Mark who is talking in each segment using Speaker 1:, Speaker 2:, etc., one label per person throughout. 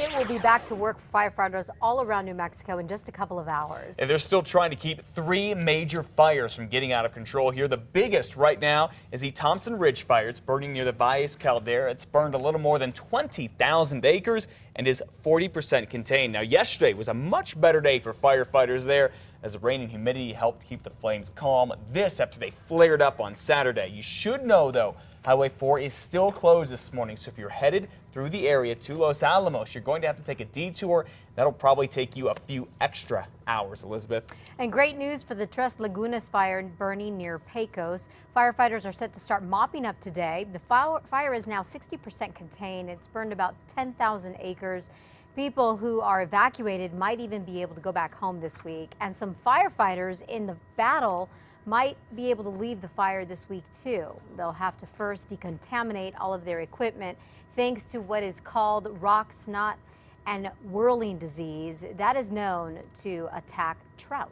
Speaker 1: It will be back to work for firefighters all around New Mexico in just a couple of hours.
Speaker 2: And they're still trying to keep 3 major fires from getting out of control here. The biggest right now is the Thompson Ridge fire. It's burning near the Valles Caldera. It's burned a little more than 20,000 acres and is 40% contained. Now, yesterday was a much better day for firefighters there as the rain and humidity helped keep the flames calm. This after they flared up on Saturday. You should know, though, Highway 4 is still closed this morning, so if you're headed through the area to Los Alamos, you're going to have to take a detour. That'll probably take you a few extra hours, Elizabeth.
Speaker 1: And great news for the Tres Lagunas fire burning near Pecos. Firefighters are set to start mopping up today. The fire is now 60% contained. It's burned about 10,000 acres. People who are evacuated might even be able to go back home this week. And some firefighters in the battle might be able to leave the fire this week too. They'll have to first decontaminate all of their equipment thanks to what is called rock snot and whirling disease that is known to attack trout.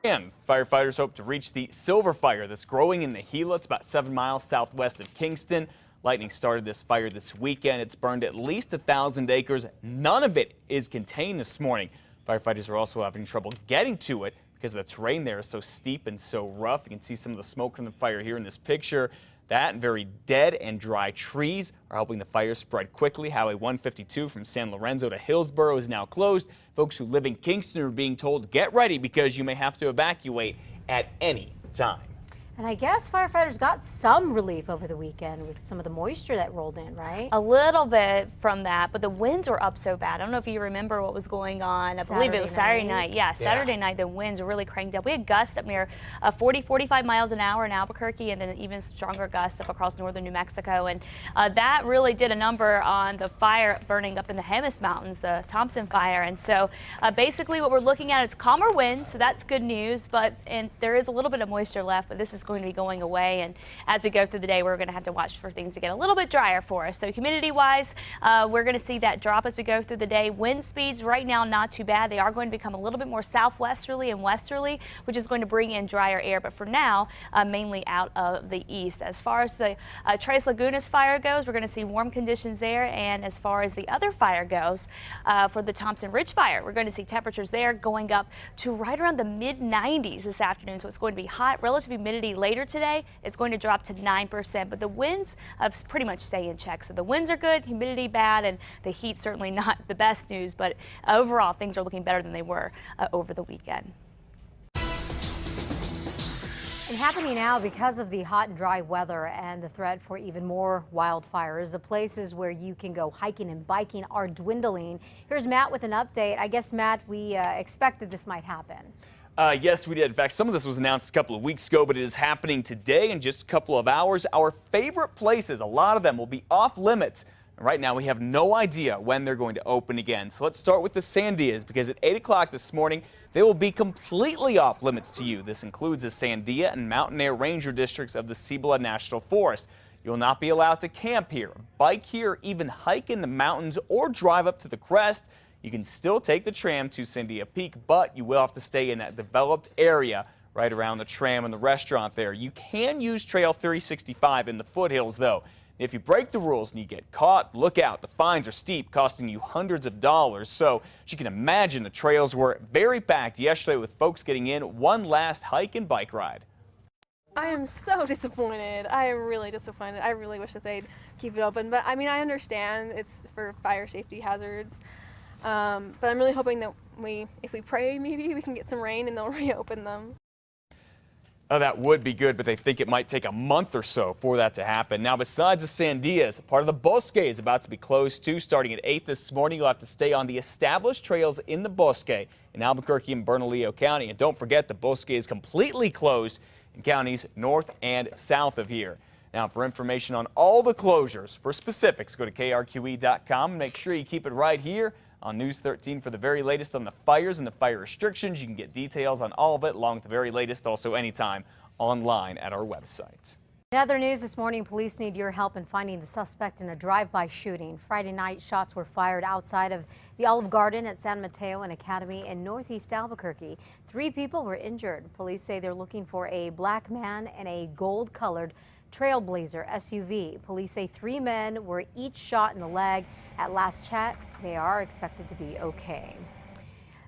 Speaker 2: And firefighters hope to reach the silver fire that's growing in the Gila. It's about 7 miles southwest of Kingston. Lightning started this fire this weekend. It's burned at least 1,000 acres. None of it is contained this morning. Firefighters are also having trouble getting to it because the terrain there is so steep and so rough. You can see some of the smoke from the fire here in this picture. That and very dead and dry trees are helping the fire spread quickly. Highway 152 from San Lorenzo to Hillsboro is now closed. Folks who live in Kingston are being told get ready because you may have to evacuate at any time.
Speaker 1: And I guess firefighters got some relief over the weekend with some of the moisture that rolled in, right?
Speaker 3: A little bit from that, but the winds were up so bad. I don't know if you remember what was going on. I believe it was Saturday night. Yeah, Saturday night the winds were really cranked up. We had gusts up near 40, 45 miles an hour in Albuquerque, and then even stronger gusts up across northern New Mexico. And that really did a number on the fire burning up in the Jemez Mountains, the Thompson fire. And so basically what we're looking at is calmer winds, so that's good news. And there is a little bit of moisture left, but this is going to be going away, and as we go through the day we're going to have to watch for things to get a little bit drier for us. So humidity wise, we're going to see that drop as we go through the day. Wind speeds right now not too bad. They are going to become a little bit more southwesterly and westerly, which is going to bring in drier air, but for now mainly out of the east. As far as the Tres Lagunas fire goes, we're going to see warm conditions there, and as far as the other fire goes, for the Thompson Ridge fire, we're going to see temperatures there going up to right around the mid-90s this afternoon. So it's going to be hot. Relative humidity later today is going to drop to 9%, but the winds pretty much stay in check. So the winds are good, humidity bad, and the heat certainly not the best news, but overall things are looking better than they were over the weekend.
Speaker 1: And happening now because of the hot and dry weather and the threat for even more wildfires, the places where you can go hiking and biking are dwindling. Here's Matt with an update. I guess, Matt, we expected this might happen.
Speaker 2: Yes, we did. In fact, some of this was announced a couple of weeks ago, but it is happening today in just a couple of hours. Our favorite places, a lot of them will be off limits. Right now, we have no idea when they're going to open again. So let's start with the Sandias, because at 8 o'clock this morning, they will be completely off limits to you. This includes the Sandia and Mountain Air Ranger districts of the Cibola National Forest. You'll not be allowed to camp here, bike here, even hike in the mountains or drive up to the crest. You can still take the tram to Sandia Peak, but you will have to stay in that developed area right around the tram and the restaurant there. You can use Trail 365 in the foothills, though. If you break the rules and you get caught, look out. The fines are steep, costing you hundreds of dollars. So, as you can imagine, the trails were very packed yesterday with folks getting in one last hike and bike ride.
Speaker 4: I am so disappointed. I am really disappointed. I really wish that they'd keep it open. But I mean, I understand it's for fire safety hazards. But I'm really hoping that if we pray, maybe we can get some rain and they'll reopen them.
Speaker 2: Oh, that would be good, but they think it might take a month or so for that to happen. Now, besides the Sandias, part of the Bosque is about to be closed too. Starting at 8 this morning, you'll have to stay on the established trails in the Bosque in Albuquerque and Bernalillo County. And don't forget, the Bosque is completely closed in counties north and south of here. Now, for information on all the closures, for specifics, go to KRQE.com and make sure you keep it right here on News 13 for the very latest on the fires and the fire restrictions. You can get details on all of it along with the very latest also anytime online at our website.
Speaker 1: In other news this morning, police need your help in finding the suspect in a drive-by shooting. Friday night, shots were fired outside of the Olive Garden at San Mateo and Academy in northeast Albuquerque. 3 people were injured. Police say they're looking for a black man in a gold-colored Trailblazer SUV. Police say 3 men were each shot in the leg. At last check, they are expected to be okay.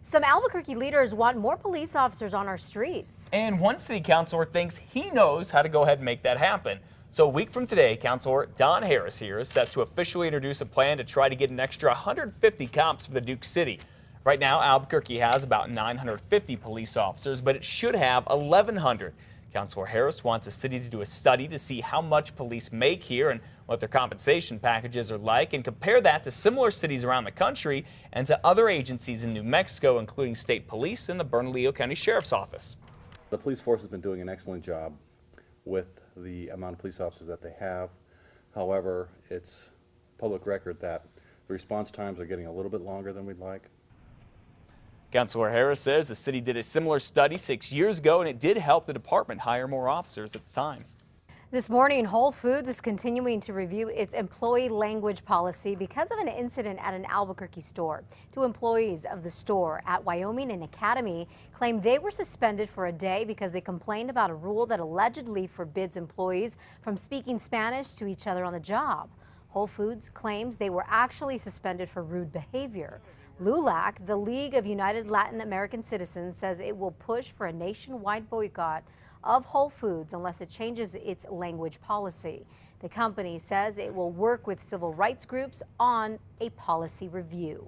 Speaker 1: Some Albuquerque leaders want more police officers on our streets.
Speaker 2: And one city councilor thinks he knows how to go ahead and make that happen. So a week from today, Councilor Don Harris here is set to officially introduce a plan to try to get an extra 150 cops for the Duke City. Right now, Albuquerque has about 950 police officers, but it should have 1,100. Councilor Harris wants the city to do a study to see how much police make here and what their compensation packages are like, and compare that to similar cities around the country and to other agencies in New Mexico, including state police and the Bernalillo County Sheriff's Office.
Speaker 5: The police force has been doing an excellent job with the amount of police officers that they have. However, it's public record that the response times are getting a little bit longer than we'd like.
Speaker 2: Councilor Harris says the city did a similar study 6 years ago, and it did help the department hire more officers at the time.
Speaker 1: This morning, Whole Foods is continuing to review its employee language policy because of an incident at an Albuquerque store. 2 employees of the store at Wyoming and Academy claimed they were suspended for a day because they complained about a rule that allegedly forbids employees from speaking Spanish to each other on the job. Whole Foods claims they were actually suspended for rude behavior. LULAC, the League of United Latin American Citizens, says it will push for a nationwide boycott of Whole Foods unless it changes its language policy. The company says it will work with civil rights groups on a policy review.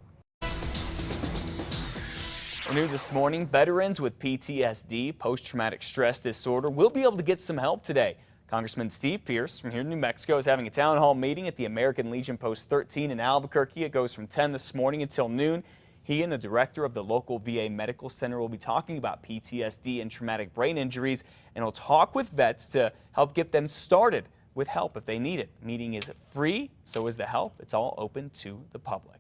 Speaker 2: New this morning, veterans with PTSD, post-traumatic stress disorder, will be able to get some help today. Congressman Steve Pearce from here in New Mexico is having a town hall meeting at the American Legion Post 13 in Albuquerque. It goes from 10 this morning until noon. He and the director of the local VA Medical Center will be talking about PTSD and traumatic brain injuries, and will talk with vets to help get them started with help if they need it. The meeting is free, so is the help. It's all open to the public.